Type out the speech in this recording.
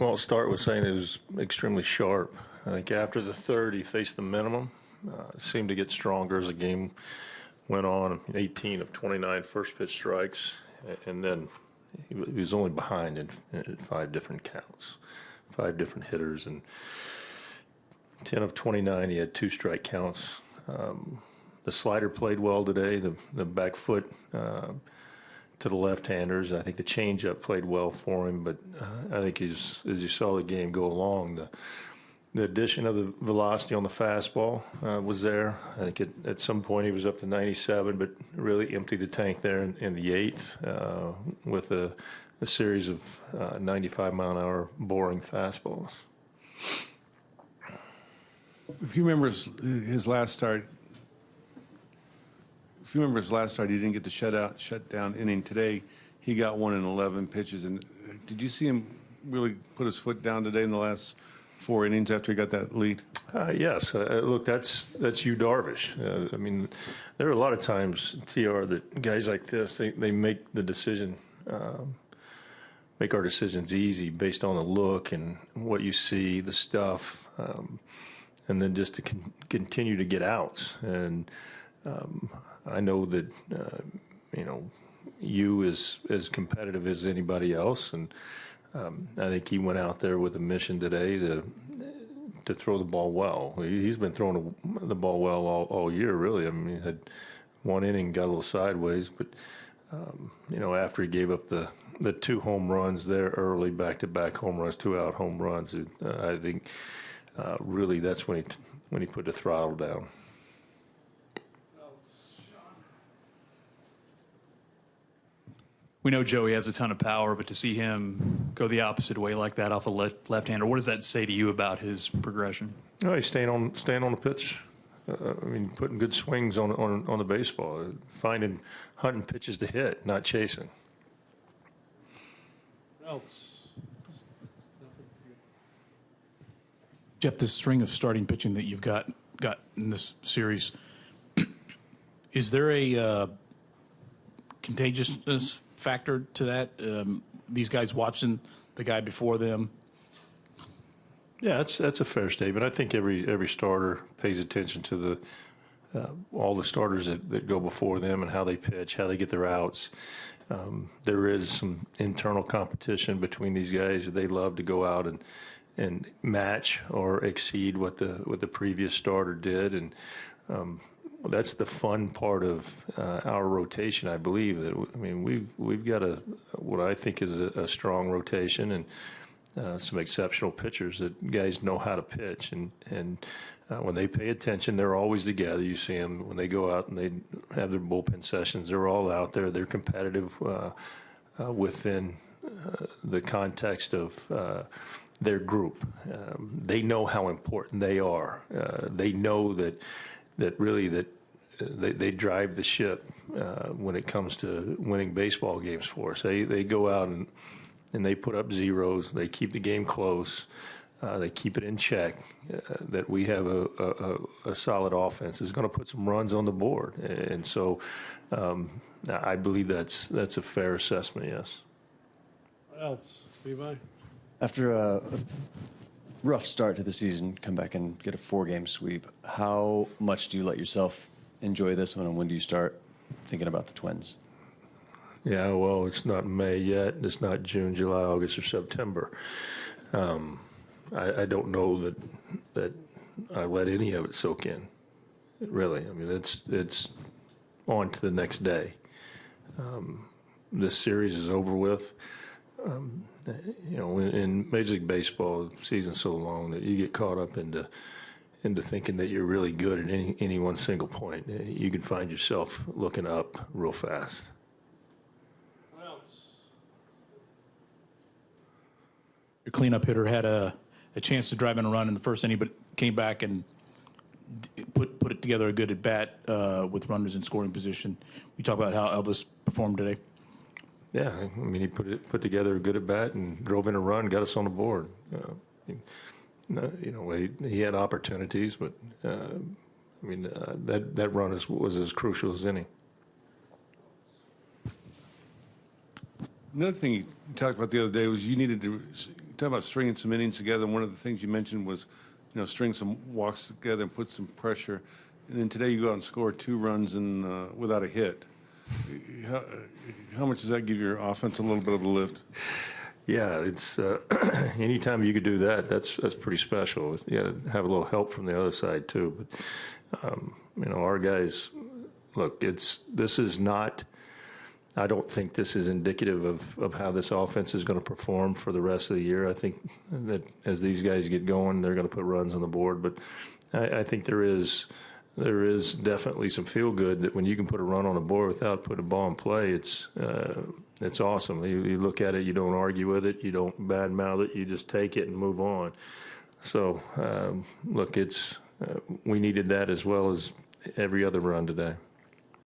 Well, I'll start with saying it was extremely sharp. I think after the third, he faced the minimum. Seemed to get stronger as the game went on. 18 of 29 first pitch strikes, and then he was only behind in 5 different counts, 5 different hitters, and 10 of 29 he had 2 strike counts. The slider played well today. The back foot to the left-handers. I think the changeup played well for him, but I think as you saw the game go along, the addition of the velocity on the fastball was there. I think at some point he was up to 97, but really emptied the tank there in the 8th with a series of 95-mile-an-hour boring fastballs. If you remember his last start, he didn't get the shutdown inning. Today, he got 1 in 11 pitches. And did you see him really put his foot down today in the last 4 innings after he got that lead? Yes. Look, that's Yu Darvish. I mean, there are a lot of times, TR, that guys like this, they make the decision, make our decisions easy based on the look and what you see, the stuff, and then just to continue to get outs. And I know that, Yu is as competitive as anybody else, and I think he went out there with a mission today to throw the ball well. He's been throwing the ball well all year, really. I mean, he had 1 inning, got a little sideways, but, after he gave up the 2 home runs there early, back-to-back home runs, 2-out home runs, I think really that's when he put the throttle down. We know Joey has a ton of power, but to see him go the opposite way like that off a left-hander, what does that say to you about his progression? Oh, he's staying on the pitch. Putting good swings on the baseball, hunting pitches to hit, not chasing. What else? Jeff, this string of starting pitching that you've got in this series, is there a contagiousness factor to that? These guys watching the guy before them? Yeah, that's a fair statement. I think every starter pays attention to all the starters that go before them and how they pitch, how they get their outs. There is some internal competition between these guys. They love to go out and match or exceed what the previous starter did, and that's the fun part of our rotation. I believe that we've got what I think is a strong rotation and some exceptional pitchers that guys know how to pitch, and when they pay attention, they're always together. You see them when they go out and they have their bullpen sessions. They're all out there. They're competitive within the context of their group. They know how important they are. They know that they drive the ship when it comes to winning baseball games for us. They go out and they put up zeros. They keep the game close. They keep it in check. That we have a solid offense is going to put some runs on the board, and so I believe that's a fair assessment. Yes. What else, Levi? After a rough start to the season, come back and get a 4-game sweep. How much do you let yourself enjoy this one, and when do you start thinking about the Twins? Yeah, well, it's not May yet. It's not June, July, August, or September. I don't know that I let any of it soak in, really. I mean, it's on to the next day. This series is over with. In Major League Baseball, the season's so long that you get caught up into thinking that you're really good at any one single point. You can find yourself looking up real fast. What else? Your cleanup hitter had a chance to drive in a run in the first inning, but came back and put it together a good at bat with runners in scoring position. We talk about how Elvis performed today. Yeah, I mean, he put together a good at bat and drove in a run, got us on the board. He had opportunities, but that run was as crucial as any. Another thing you talked about the other day was you needed to talk about stringing some innings together. One of the things you mentioned was, string some walks together and put some pressure. And then today you go out and score 2 runs and without a hit. How much does that give your offense a little bit of a lift? Yeah, it's anytime you could do that, that's pretty special. You got to have a little help from the other side too. But our guys, look, this is not. I don't think this is indicative of how this offense is going to perform for the rest of the year. I think that as these guys get going, they're going to put runs on the board. But I think there is definitely some feel good that when you can put a run on the board without putting a ball in play, it's awesome. You look at it, you don't argue with it, you don't badmouth it, you just take it and move on. So look, we needed that as well as every other run today.